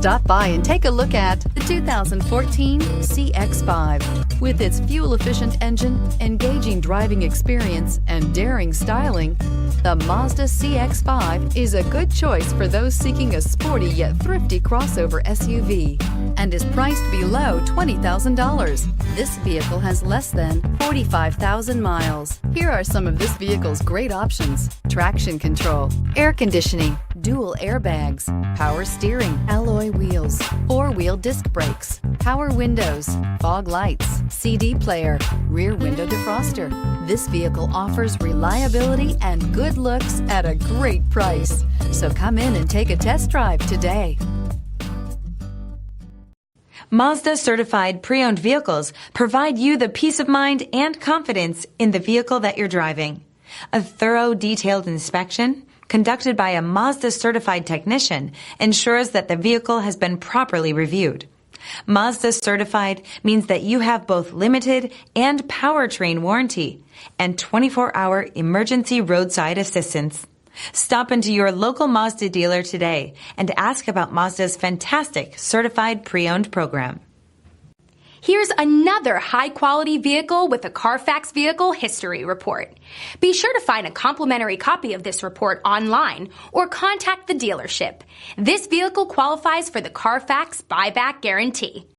Stop by and take a look at the 2014 CX-5. With its fuel-efficient engine, engaging driving experience, and daring styling, the Mazda CX-5 is a good choice for those seeking a sporty yet thrifty crossover SUV and is priced below $20,000. This vehicle has less than 45,000 miles. Here are some of this vehicle's great options: traction control, air conditioning, dual airbags, power steering, alloy wheels, four-wheel disc brakes, power windows, fog lights, CD player, rear window defroster. This vehicle offers reliability and good looks at a great price. So come in and take a test drive today. Mazda certified pre-owned vehicles provide you the peace of mind and confidence in the vehicle that you're driving. A thorough, detailed inspection conducted by a Mazda certified technician ensures that the vehicle has been properly reviewed. Mazda certified means that you have both limited and powertrain warranty and 24-hour emergency roadside assistance. Stop into your local Mazda dealer today and ask about Mazda's fantastic certified pre-owned program. Here's another high-quality vehicle with a Carfax Vehicle History Report. Be sure to find a complimentary copy of this report online or contact the dealership. This vehicle qualifies for the Carfax Buyback Guarantee.